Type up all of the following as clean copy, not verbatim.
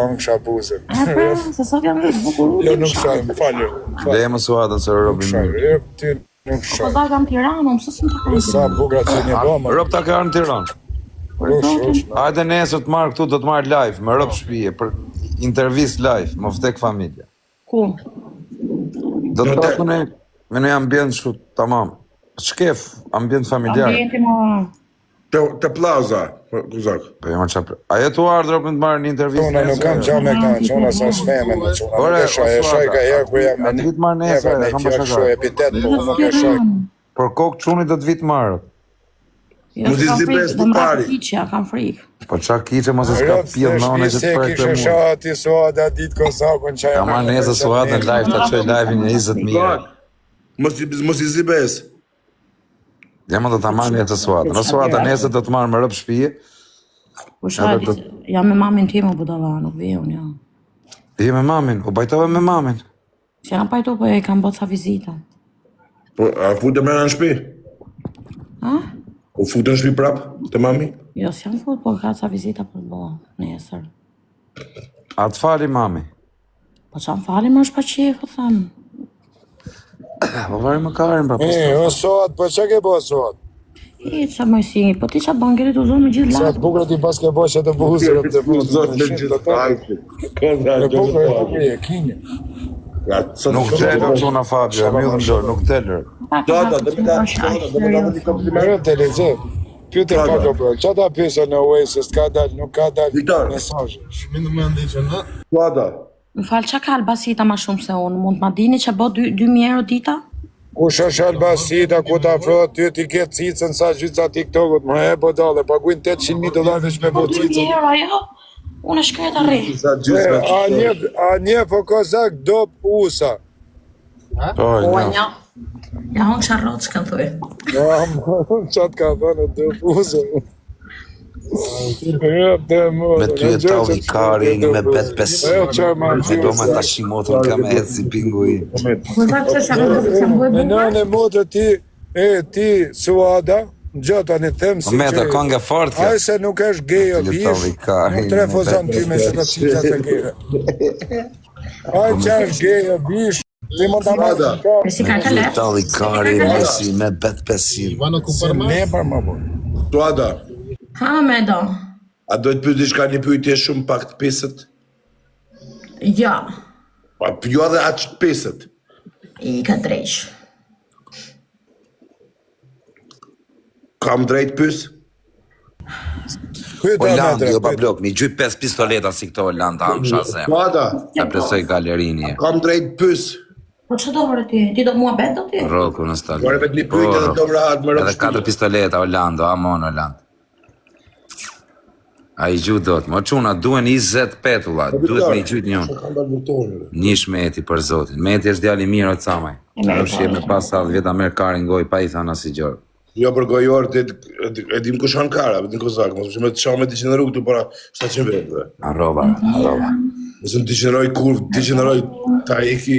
Unë kësha buzën. Se sot jam vetë bukur. Jo, nuk shaj, më falju. Dhe më suada se Robin. Ty nuk shaj. Po da kam Tiranë, më sësë më të kajtë. Sa bugra që një bëma. Rob ta ka në Tiranë. Hajde nesër të marrë këtu, do të marrë live, me Rob shtëpie, për intervist live, më vdek familja. Ku? Do të të ne, me në ambient shu, tamam. Shkef, ambient familjar. Ambienti më... Të plaza, kuzak. Po jema qapre. A jetu ardhë Robin të marrë një intervist Unë nuk kam qa me këta, që unë sa shfeme në që unë nuk e shaj ka herë kur jam në vitë marrë nesër, në kam fjallë shu epitet, po unë nuk e shaj. Por kokë quni do të vitë marrë. Jo, s'kam frikë, do më rakë kiqja, kam frikë. Po qa kiqe mos e s'ka pjellë në one që të prejtë kishe mu. shati suada ditë kozakon që Ka marrë nesër suada në live, ta qoj live një 20 mirë. Mos i zibes. Jema do të marrë një të suada. Në suada nesër do të marrë më Rob shtëpie. Po shadi, jam me mamin time, budala, nuk vje unë, ja. Je me mamin, u bajtove me mamin. Si jam pajtu, po e kam bët sa vizita. Po, a futë mrena në shtëpi? Ha? Po futë në shtëpi prap, të mami? Jo, si jam fut, po ka sa vizita për bo, nesër. A të fali mami? Po që më fali më është pa qefë, thamë. Po vari më karin, pra. O sot, po që ke bo sot? I që më si, po ti që bankerit u zonë me gjithë Sa latë. të bukur ti pas ke bo që të buzër të buzër. Bukur e të kinje. Nuk telër që në Fabio, e mjëllë ndorë, nuk telër. Mërë të lezë, pyte pak o bërë, që ta pyse në Oasis, ka dal, nuk ka dal mesajë. Shminë më ndi që në? Tuada. Më falë, që ka albasita ma shumë se unë? Mund të ma dini që bo 2.000 euro dita? Ku është albasita, ku ta afrohet ty ti ketë cicën sa gjyca TikTokut, më e po dale, paguin $800.000 veç me po 2.000 cicën. euro, jo? Unë e shkret arri. A një po kozak do usa. Po, O, një. një. Ja, unë sharrot që kanë thuj. Qatë ka thënë do usa. Me ty e talli kari, me bet pesim. Me do me ta shimotën ka me si pinguin. Më dhe pëse që më bëjë Me nënë e motë ti suada, gjëta një themë si Me të konga fort kjo. Aj se nuk është gej o bish, nuk të refuzon ty me që të cilat e gejre. Aj që është gej o bish, ti më të marrë në kërë. E si ka ka leftë? Talli kari, me bet pesim. Se me për më bërë. Tuada. Ha, me do. A dojtë pyet diçka një pyetje shumë pak të pesët? Ja. Pa jo edhe atë të pesët. I ka drejsh. Kam drejt pyes? Hollanda, jo pa blok, mi gjyp 5 pistoleta si këto Hollanda, am shazem. Tuada. Ta presoj galerini. Kam drejt pyes. Po që do vërë ti? Ti do mua bet do ti? Roko në stali. Por vetë një pyetje edhe do vrahat më Edhe 4 pistoleta Hollanda, amon Hollanda. A i gjutë do të, më quna, duen 20 petulla, duhet me i gjutë njën. Nish Meti për zotin. Meti është djali mirë o të samaj. Rëshje me pas sadhë vjeta merë karin goj, pa i thana si gjorë. Jo për gojor, e dim ku shanë kara, vetin kozak, mos me të shanë me të qeneroj këtu para 700 vetëve. Arroba. Nëse të qeneroj kurv, të qeneroj ta eki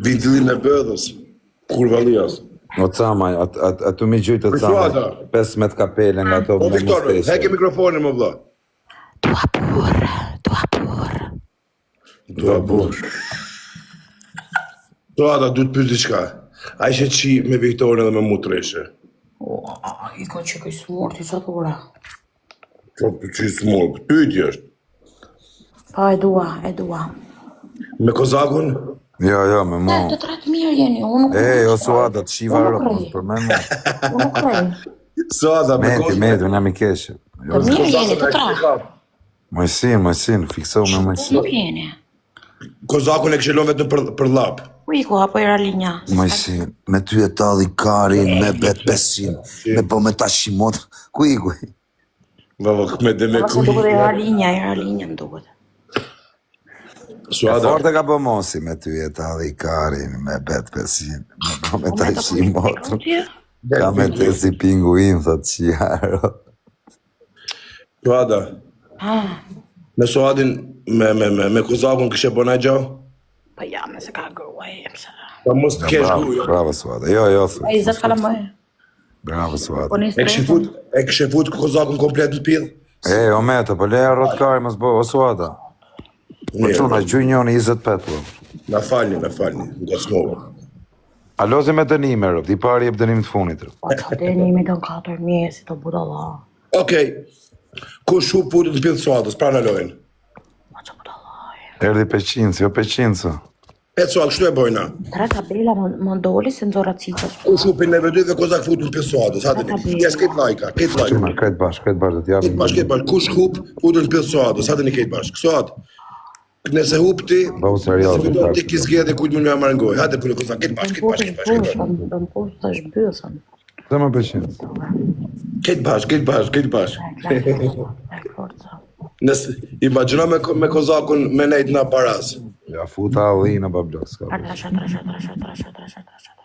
vitillin e bëdhës, kurva lias. O të samaj, atu mi gjujtë të samaj, 15 kapele nga to O me Viktor, heke mikrofonin më vla. Dua bur. Tuada, du të pyes diçka. A ishe qi me Viktorin dhe me mu të reshe? I ka që këj smurti që të ura. Po të qi smur, pyetje është. Pa, e dua. Me kozakun? Jo, me mu. Të tretë mirë jeni, unë nuk O suada, të shiva rëpës, për me mu. Unë nuk rej. Sada, me kozakun. Meti, unë jam i keshë. Të mirë jeni, të tra. Mojsin, fiksohu me mojsin. Nuk jeni. Kozakun e këshelon vetëm për lap. Ku i ku, apo era linja? Mojsin, me ty e talli karin, me bet pesim, me po me ta shimot. Ku i ku? Vava, me dhe me Ose duket era linja më duket. Suada. Forte ka po mosi me ty e talli karin, me bet pesim, me po me ta shimot. Ka me te si pinguin, thot qijaro. Suada. Me Suadin, me kozakun këshe bëna gjau? Pa ja, me se ka gërua e mëse. Pa mos të kesh gujo. Bravo Suada, jo. A i zëtë kala mëhe. Bravo Suada. Po një E këshe fut kozakun komplet në pidh? O metë, po leja rotkari mos bo, o suada. Po quna, gjuj njoni 25, po. Na falni, nga smova. A lozi me dënime, rëp, di pari jep dënim të funit, rëp. Po që dënimi të në 4.000, si të budalla. Okej, kush hu putit në pjellë suadës, pra në lojnë? Po që budalla. Erdi peqinci, jo peqinci. E suadë, kështu e bojna? 3 tabela më ndoli se nëzora cicës. Kush hu për neve dy dhe kozak futu në pjellë suadës, hatëni. Jes, këtë lajka. Quna, këtë bashkë të t'javim. Këtë bashkë. Kush hup futu në pjellë suadës, hatëni këtë bashkë. Suadë. Nëse hup ti, ti kisge dhe kujtë më nga marëngoj. Hajde për në kozak, këtë bashkë. Dë më poshtë të shbësën. Dhe më peqinci. Këtë bashkë. Nëse, imagjino me kozakun me nejtë nga paras. Ja, futa allina, bablok, s'ka.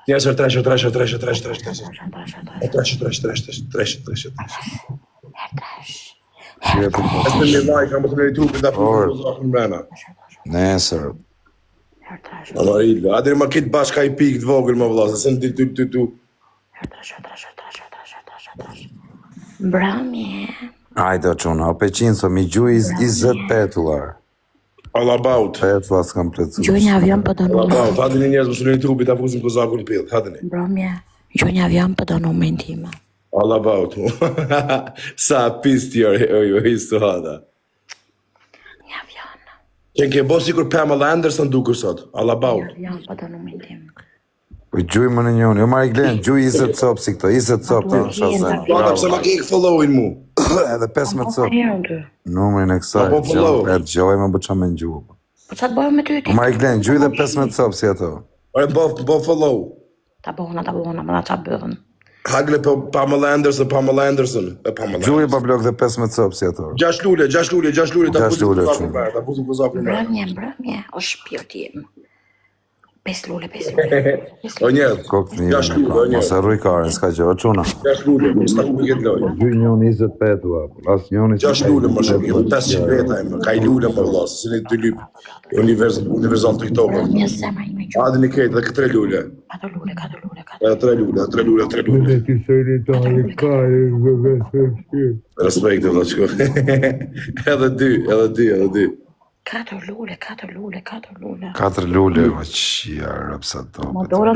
Njësër, treshe. Esme një lajka, më të meri trupin da futu kozakun mrena. Nesër. Amarillo, adri ma kitë bashka i pikë të vogël më vlasë, se në tu. Brami. Ajde, quna, o peqinco, mi gjuj 20 petullar. All about. Petullar s'kam plecu. Gjuj një avion për dënu. Hadë një njerëz më së një trupi ta fusim kozakun pillë, hadë një. Brami, gjuj një avion për dënu me intime. All about. Sa pist jo istu hada. Një avion. Qenë ke bo sikur Pamela Anderson dukur sot. All about. Një avion për dënu me intime. Po gjuj më në njoni, o Mari Glen, gjuj 20 copë si këto, 20 copë të në shasen. Bada pëse ma ke i followin mu. Edhe 15 copë. Numrin e kësaj, e të gjoj me bëqa me në gjuhë. Po që të bojë me ty ti? O Mari Glen, gjuj dhe 15 copë si ato. Ore, bo follow. Ta bohona, më da qa bëdhen. Hagle për Pamela Anderson. Gjuj e bablok dhe 15 copë si ato. 6 lule, ta lule, fusim kozakun mërë. Brëmje, o shpirti im. 5 lule. O njerë, 6 lule, o njerë. Mos e rruj kare, s'ka gjë, o quna. 6 lule, s'ta ku këtë lojë. Gjuj njoni 20 petullar, as njoni... 6 lule më shumë, jemi 500 veta e më, ka i lule më vlasë, si një të lypë universal të këtove. Brëmje, zema i me gjuh. Adë një kejtë dhe këtë 3 lule. 4 lule. 3 lule. Respekt e vlaqko. Edhe dy. 4 lule. 4 lule, o qia, rëpsa to.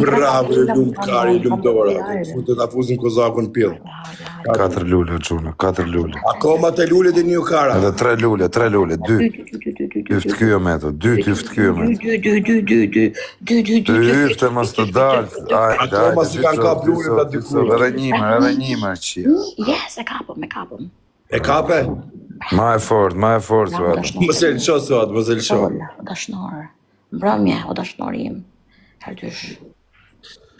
Bravo, lumkari, lumdora. Fute ta fusim kozakun pjellë. 4 lule, quna, 4 lule. Akoma të lule dhe një kara. Edhe 3 lule, 2. Yft kjo me to, 2 yft kjo me to. 2 yft e mos të dalë. Akoma si kanë kap lule të dy kërë. Edhe njëmër, qia. Yes, e kapëm. E kape? Ma e fort, suat. Mëse lësho, suat, mëse lësho. O dashnor. Brëmje, o dashnor im. Herdysh.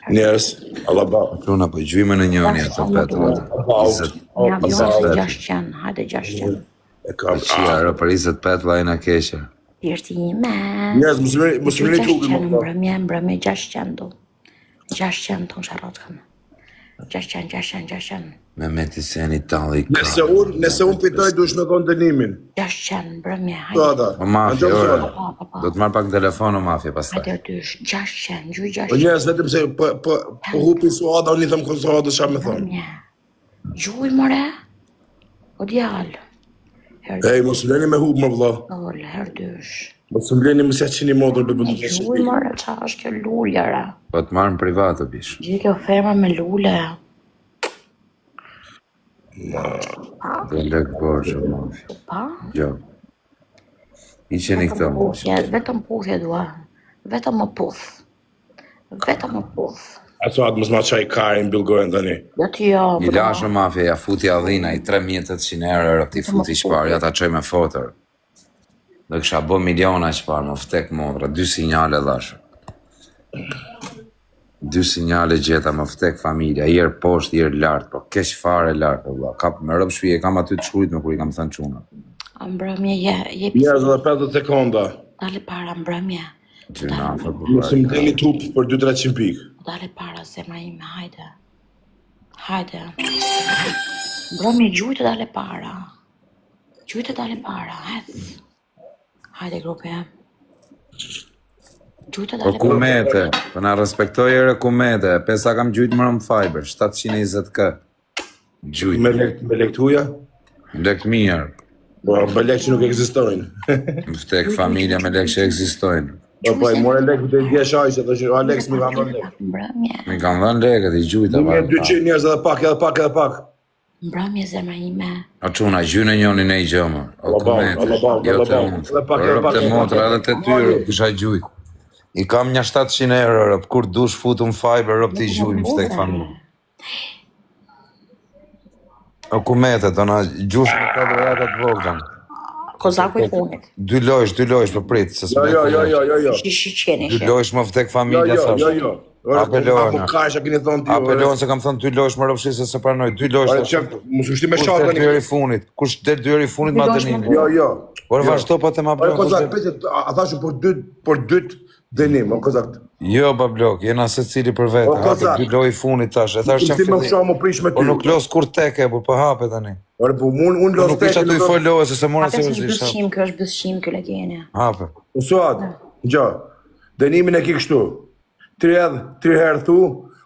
Njerës, Allah ba. Quna, po i gjujme në njëni ato petullat. Një avion se 600, hajde 600. E kam. Qia, rë për 20 petullat e në keqër. Pirti ime. Njerës, mësë më trupin. Brëmje 600 do. 600 të në sharotën. 600. Me metiseni talli ka. Nëse unë pitoj, dush me konë dënimin. 600, brëmje, hajde. Suada. O mafja, ore. Do të marrë pak telefon o mafja pas taj. Hajde dysh, 600, gjuj O 600. njerës, vetëm se po hupi Suada, unë i thëmë kënë Suada, shë me thëmë. Brëmje. Gjuj, more. O djallë. Ej, mos mleni me hub më vla. Olle, herdysh. Mos mleni më se qini modër për bëndu të Gjuj, more, qa është kjo lullera. Po të marrë në privat o bish. Gjë kjo femër me lulle. Dhe lëk borë o mafja. Pa? Jo. I qeni këto mafja. Vetëm puthje dua. Vetëm më puth. A Suada, mos ma qaj karin bilgojnë të një. Jo të jo. I lashë mafja, ja futi adhina, i 3.800 euro, ti futi shpar, ja ta qoj me fotër. Dhe kësha bo miliona shpar, më vtek modra, 2 sinjale lashë. 2 sinjale gjeta, më vtek familja, i erë poshtë, i erë lartë, po kesh fare lartë, me rëpë shpije, kam aty të shkujt me kur i kam thënë quna. Mbrëmje, je Njerës dhe 50 sekonda. dale para mbrëmje. Gjyna, Mos më deni trup për 200-300 pikë. Dale para zemra ime, hajde. Mbrëmje, gjujtë dale para. Hec. Hajde grupe. Gjujtë Po dale para. kumete, po na respektoj ere kumete, pesa kam gjujt më rëmë fiber, 720 k. Gjujt. Me lekt huja? Lek mirë. Po, me lek që nuk ekzistojnë. Më vtek familja me lek që ekzistojnë. Po, i more lek të dje shajqe, të që Alex mi kam dhënë lek. Mi kam dhënë leket, i gjujta varë. 200 njerëz edhe pak. Mbrëmje zemra ime. A quna, gjyne njoni ne i gjëmë. O komete, jo të mund. Rëp të motra edhe të tyre, kisha gjujt. I kam një 700 euro, rëp, kur dush futu më fiber, rëp të i gjujmë që tek familje. O komete, të na gjush në të dërëtat voglan. Kozaku i funit. Dy lojsh për pritë, se s'me Jo. Dy lojsh më vdek familja, thash. Jo. Apelona. Apelona Apelona se kam thënë 2 lojsh më rëpshi se pranoj. 2 lojsh. Mos ushti me Kush shaka del 2 herë i funit? Kush del 2 herë i funit ma dënim? Jo. Por vazhdo pa të ma blok. Kozak, pritet, a thashë por dyt dënim, o Kozak. Jo, ba blok, jena se cili për vetë. Hape 2 loj i funit tash. E thash që Ti më shumë prish me ty. Po nuk los kur teke, po hape tani. Ore, po unë los Nuk isha tu i fol lojë, se se mora se vëzisht. Bëzshim, kjo është bëzshim, kjo legjenja. Hape. Usuat, gjo, dënimin e ki kështu. 3 herë thu,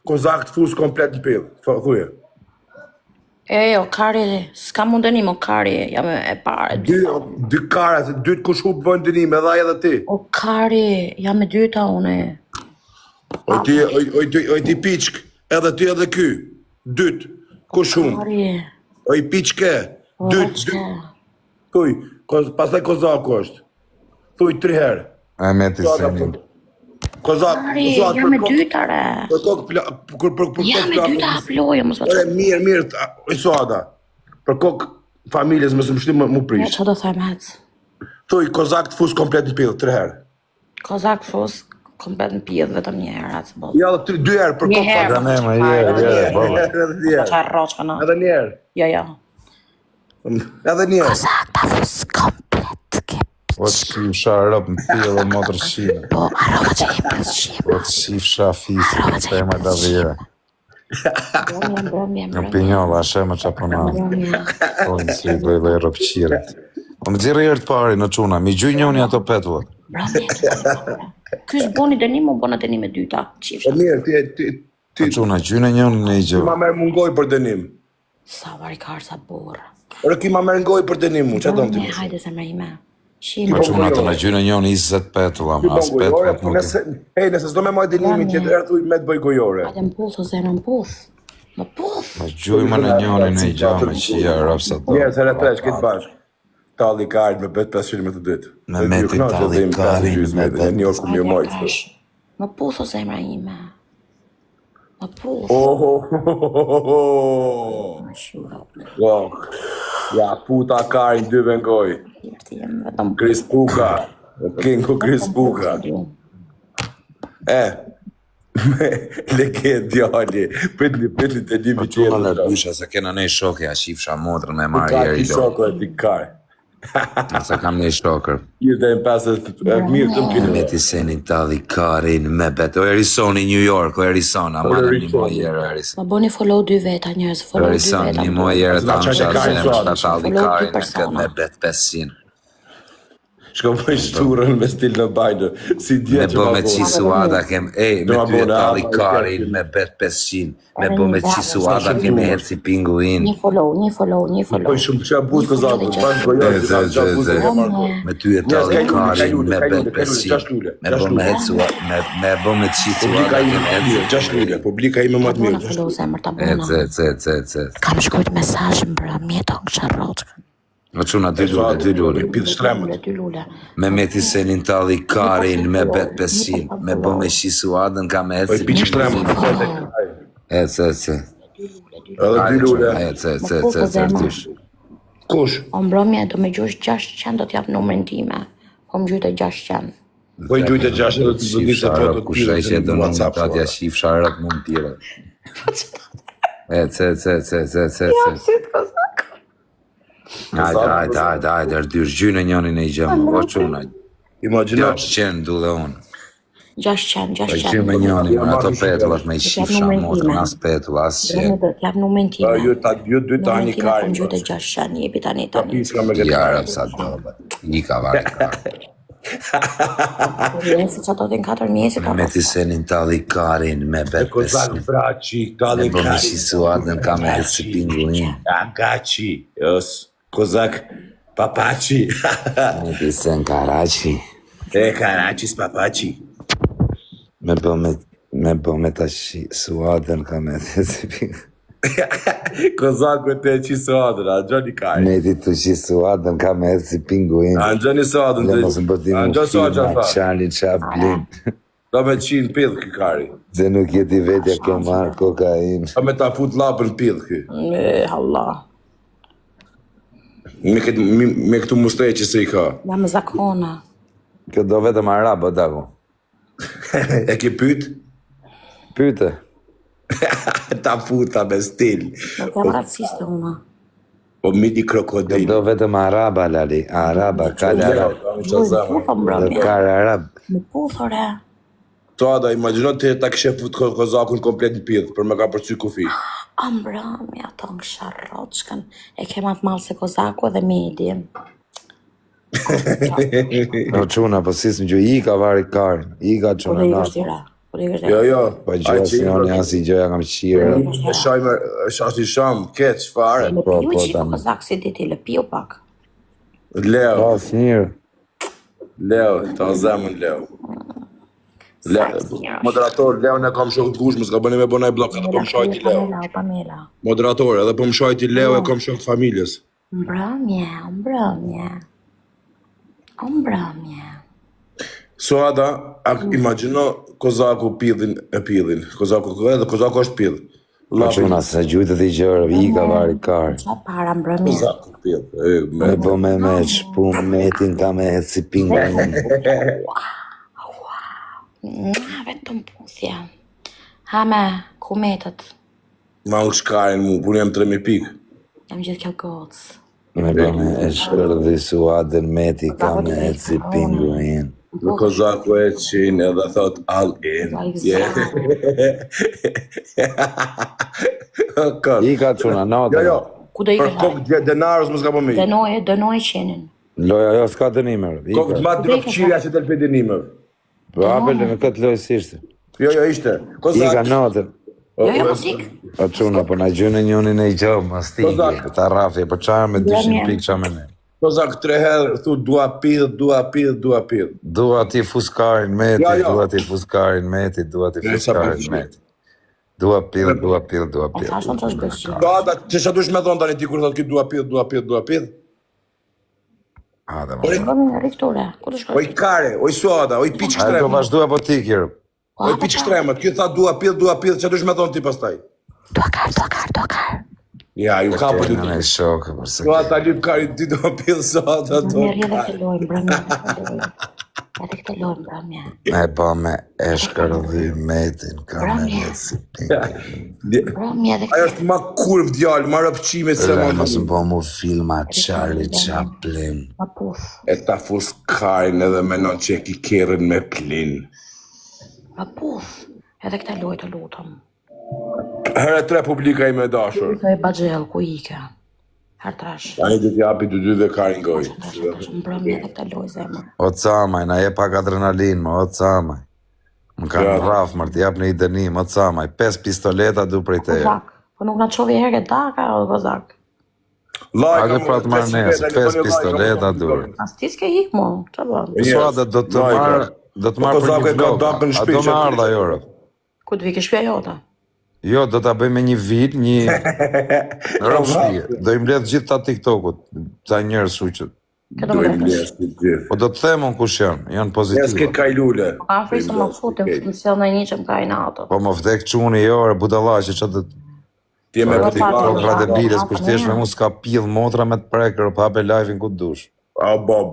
Kozak të fus komplet në pillë. Thuje. Jo, kari, s'ka mund dënim, o kari, jam e pare. 2 kare, 2 kush hu bëjnë dënim, edhe ai edhe ti. O kari, jam e dyta une. Oj ti piçk, edhe ti edhe ky. 2, kush hum. Kari. Oj piçke, 2. Thuj, pastaj Kozaku është. Thuj 3 herë. E me ti senin. Kozak, jam e dyta, re. Jam e dyta aplojë, mos më të... Mirë, Suada. Për kokë familjes më së mështim më prish. Që do thajmë hec? Thuj, Kozak të fus komplet në pillë, 3 herë. Kozak fus komplet në pillë, vetëm 1 herë, atë bëllë. Ja, 2 herë, për kokë familjes. Edhe 1 herë. Jo. Edhe 1 herë. Kozak ta fus komplet, O të shifsha rëp në pillë dhe motër shime. Po, arroga që e për shime. O të shifsha fisë, të e me da vire. Në pinjolla, ashe me qapona. O në si dojë dhe rëpqiret. O më dzirë herë të pari në quna, mi gjuj njoni ato petullet. Kësë boni dënim, o bona dënim e dyta, qifsha. Mirë, ti... Në quna, gjyne njoni në i gjë. Ti ma merë mungoj për dënim. Sa varikar, sa borë. Ore, ki ma merë mungoj për dënim mu, që do në ti? Hajde zemra ime. Në quna të në gjyne njoni 20 petulla, ma as petullet nuk e. Hej, nëse s'do me maj dënimin, tjetë erë thuj me të bëj gojore. Hajde më puth, o zemra më puth. Më puth. Më gjuj më në njoni në i gjame që ja rëpsa do. Njerë, se retresh, këtë bashkë. Talli karit me bet 500 me të dytë. Me meti talli karit me bet. Një orë ku mjë mojtë. Më puth, o zemra ime. Më puth. Ja, puta karin 2 vengoj. Chris Puka. Kingu Chris Puka. Leke djali. Pëtli të një Po quna në dysha se kena ne shokja, shifsha motrën me marrë Ka jeri ti do. shoko e ti karë. Nëse kam një shokër. Jirë e pasët mirë të më kini. Me ti senin talli karin me bet. O Arizona, New York, o Arizona. Marrë një muaj jere Arizona. Më boni follow 2 veta njërës, follow 2 Arizona, veta. një muaj jere ta më Follow talli karin me bet 500. Shko më shturën me stil në bajnë. Si Me djetë që bo ma me bo. qisuada kem, me ty e talli karin me bet 500. Me bo me qisuada kem e si pinguin. Një follow. Po i shumë që abuz këzatë. Me ty e talli karin me bet 500. Me bo me qisuada kem e si pinguin. Publika ime më të Bona mirë. follow zemër ta bona. E. Kam shkujt mesazh mbra mjeton kësha roçkën. Në quna 2 lule. Pidh shtremët. 2 lule. Me meti senin talli karin me bet 500. Me bo me qisuadën ka me Po i eci. pidh shtremët. Ece. Edhe 2 lule. Ece. Kush? O mbrëmje, do me gjush 600, do t'jap numrin time. Po më gjujtë 600. Po i gjujtë 600 do të disë foto të Kusha ishe do në WhatsApp. tatja shif sharët mund tjere. Ece. Hajde, erdyrë gjyne njoni në i gjëmë, o quna. Imaginat. 600 du dhe unë. 600. Po gjyme njoni, më ato petullat me i shif shamotër, as petull, as qenë. Do t'jap numrin time. Ju dy tani Po karin. më gjujtë 600, jepi tani. Piska me këtë. Jarë sa dobe, një ka varë ka. Mjesi që ato t'in 4 mjesi ka Me ti senin talli karin me bet Kozak 500. braci, Me talli bo me karin. qisuadën ka me eci pinguin. Agaci, jos. Kozak, papaci. Meti sen Karachi. Karacis papaci. Me bo me tash Suadën ka me të zipin. Kozaku te qi Suadën, a gjoni kaj. Meti të qi Suadën ka me si pinguin. A gjoni Suadën. Le mos më bëti mu filma Charlie Chaplin. Do me qinë pidhë kë kari. Se nuk jeti vetja ke marrë kokain. Do me ta fut lapën pidhë kë. Allah. Me këtu mushtej që se I ka. Jam zakona. Kjo do vetëm arabë, Dago. E ke pyt? Pyte. Ta futa me stil. Nuk jam raciste una. Po miti krokodil. Do vetëm araba, Lali. Araba, kal arab. Kar arab. Më puthore. Toada, imagino të ta këshe fut kozakun komplet në pidhë, për me ka përcy kufi. Ambrami, ato në sharroçkën. E kema të malë se kozaku edhe medin. No quna, po sisë më gjo, I ka vari karin. I ka quna Kure i na. gështira. Jo. Po gjo si unë asi gjoja kam qire. E shajme, shashti sham, keq, fare. Lë piu qiko kozak si diti, lë piu pak. Leo, Po, mirë. ta zemën Leo. Moderator, Leo ne kam shok të gushme, s'ka bëni me bënaj blok, edhe po më shajti Leo. Pamela. Moderator, edhe po më shajti Leo e kam shok të familjes. Mbramje. Suada, imagino kozaku pidhin e pidhin. Kozaku është pidh. Po quna, se gjujtë të gjërë, I ka vari karin. Qa para mbramje. Kozaku pidh. Me po me shpu metin ka me si pinguin. Vetëm puthja. Hame, ku metët. Ma u shkarin mu, punë jam 3.000 pikë. Jam gjithë kjo gocë. Me po me shkërdhi Suadën meti ka me si pinguin. Në kozaku e qinë edhe thot all in. I ka quna, natë. Jo. Ku do I Për këllaj? kokë denarës më s'ka po mi. Dënoj qenin. Loja, jo, s'ka dënimer. Kokë të matë të këqirja që të lpe denimër. Po apel me këtë lojë s'ishte. Jo, ishte. I ka Kozak. natër. Jo, musik. Po quna, po na gjune njonin e I gjo, ma stigi, ta rafje, po qarë me 200 pikë qa me ne. Kozak 3 herë, thu dua pidh. Dua ti fuskarin meti, Jo. dua ti fuskarin meti, dua ti fuskarin meti. Dua pidh. Thashon që është bëqë. Da, që që dush me thonë tani ti kur thot këtë dua pidh. A, dhe Rikture, ku të Oj shkoj? kare, oj suada, oj piq A, do shtremët. vazhdua po ti kjerë. Oj piq shtremët, kjo tha dua pidh, që dush me thonë ti pastaj. Dokar. Ja, ju ka për ty. Në e shokë, përse. Kjo ata lyp kari ti do pidh suada, do. Mirë, edhe këtë lojë, mbramje. Edhe këtë lojë, mbramje. Me po me e shkërdhi metin, ka me si pinguin. Mbramje edhe Ajo është ma kurv djallë, ma rëpqime se Dhe ma mos më po mu filma Charlie Chaplin. më puth. E ta fus karin edhe menon që e ki kerën me plin. Më puth. Edhe këtë lojë të lutëm. Herë 3 publika I me dashur. Këtë e bagjel, ku ike. Hertrash. Ani do t'japi të dy dhe karin goj. Mbramje edhe këtë lojë zemër. O camaj, na je pak adrenalin, o camaj. Më ka në raf, mërë, t'jap në I dënim, o camaj. 5 pistoleta du prej teje. Kozak. Po nuk në qovi herë daka, o kozak. Hajde pra të marrë nesë, 5 pistoleta dur. As ti s'ke hik mu, që bërë? Suada do të marrë, do të marrë për Kozak një e ka vlog. dakën A do shpiqe. me ardha jore? Ku të vike shpja jota? Jo, do ta bëj me një vid, një rrështie. Do I mbledh gjithë ta TikTokut, ta njerëz shuqët. Këtë më vetësh. Po do të themun kush janë Jes pozitive. këtë kajlule. Ka frisë më futem, më sjell në një që më ka i nato. Po më vdek çuni jore, budallaqe, ç'a do Ti e me Po, këti pa, Po po, gra po, debiles, po, kur po, t'jesh me po, mu s'ka pill motra me të prekër, pa hape live-in ku dush. Bo,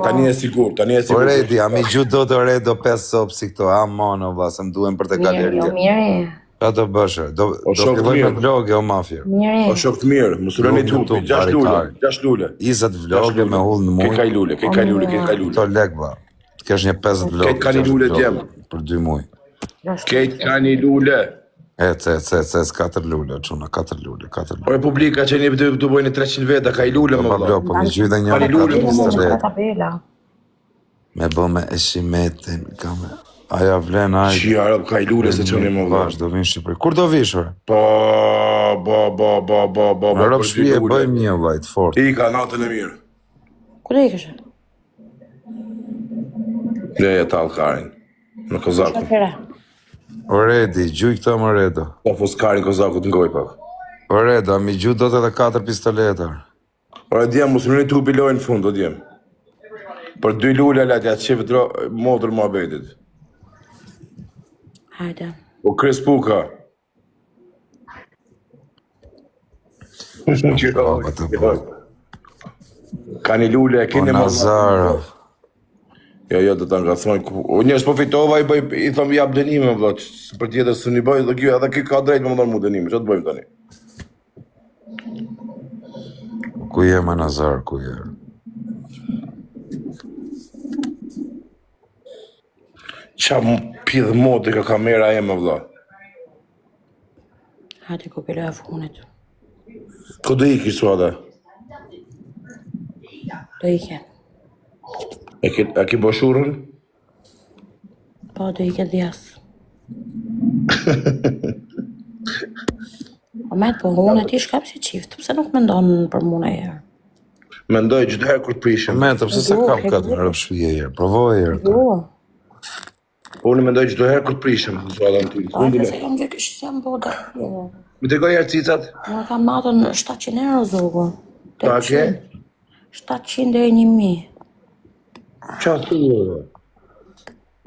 tani e sigur, Po redi, a mi gjutë do të re do 5 sopë si këto, amono, vla, se më duhen për të Mirë, jo, galeria. mirë. Qa të bëshë, do shok filloj me mirë. vlogë o mafjer. Mirë. O shok të mirë, më suroni të hupi, 6 lule. 20 vlogë me hull në Ke muj, kajlule. këto lek, vla. T'kesh një 50 vlogë. Ketë ka një lule t'jem. Për 2 muj. Kejt ka një lule. s'katër lule, quna, 4 lule. Po Republika që një të bojnë 300 veta, ka i lule më Pa vla. blog, po mi gjyde një Pani lule, katër po, pistolet. Tabela. Me bo me eshimetin, ka me... Aja vlen, ajde. Qia, rëp, ka I lule se që një më vla. Do vinë Shqipëri. Kur do vishur? Po. Në rëpë shpije bëjmë një vajt fort. Ika, natën e mirë. Kure I këshë? Leja talë karin. Në Kozaku. Shakere. Oredi, gjuj këta më Redo. Ta fos karin Kozaku të ngoj pak. Oreda, mi gjuj do të edhe 4 pistoletar. Ora, djemë, musë mëni të upi lojnë në fund, do djemë. Për 2 lule, latja, të qefë modrë më abetit. Hajde. O Kres Puka. Ka një lule, O kene më... Nazarov. Jo, do të ngacmoj. O njës po fitova, I thëmë jap dënime, vla, për tjetër së një bëjë, dhe kjo edhe kjo ka drejt me më dhërë mu dënime, që të bëjmë tani? Ku jem e Nazar, ku jem? Qa pidhë moti ka kamera e më vla? Hajde ku pilo e funit. Ko do iki suada? Do ike. A ki boshurën? Po, do ike dhjas. O me të po unë ti shkam si qift, pëse nuk me ndonë për mune e herë? Mendoj gjithë herë kur të prishëm. Me të pëse se kam këtë në rëpë shpije herë, provoj herë. Po unë mendoj gjithë herë kur të prishëm. Po, se kam gjë kështë si jam boda. Mi të goj herë cicat? Në kam matën 700 euro zogu. Pa ke? 700 dhe 1000. Qa të dhe?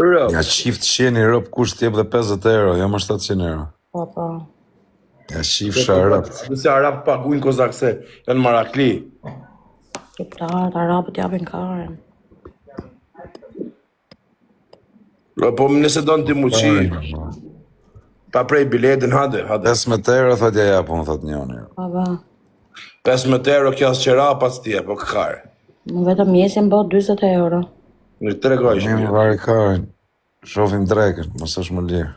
Rëp. Ja qift qeni rëpë kusht t'jep dhe 50 euro, jam 700 euro. Po, po. Ja qifsha rëpë. Nëse Arab paguin kozak se janë marakli. Shqiptarët, Arabët japin karen. Po nëse do në ti muqi, pa prej biletin, hade. 15 euro thot ja japë, unë thot njoni. Po, po. 15 euro kjo asë qera pas tje, po këkare. Më vetëm mjesin bo 20 euro. Në të regoj Një shmi. vari karin, shofim drekën, mos është më lirë.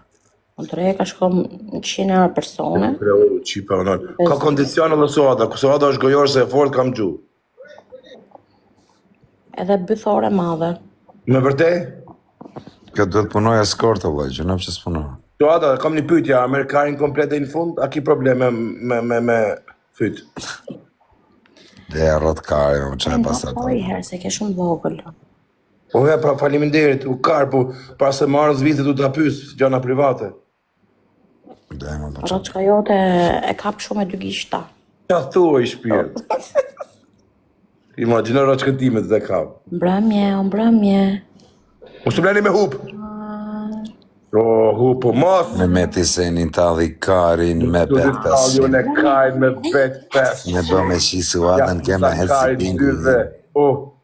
Në të reka shkom 100 euro persone. Qipa, ka kondicionë dhe soada, ku soada është gojorë se e fort kam gju. Edhe bythore madhe. Me vërtej? Kjo duhet punoj eskorta, vlaj, që nëpë që s'punoj. Soada, kam një pytja, Amerikarin komplet e në fund, a ki probleme me fyt? Dhe e rrët kari, më qaj Në pasat. po I herë se ke shumë vogël. Po he, pra faliminderit, u karë, po pra se marrës vitit u të apysë, gjana private. Dhe më për qaj. Roçka jote e kap shumë e dy gishta. Qa thua I shpirë? Imagjino roqën timet dhe kap. Mbrëmje, o mbrëmje. U së bleni me hup? O, hupo, mos! Me meti se një talli karin me Tu bet të talju 500. në karin me bet 5. Me do me qisu adën keme Karin Helsinki. 2 dhe. Oh,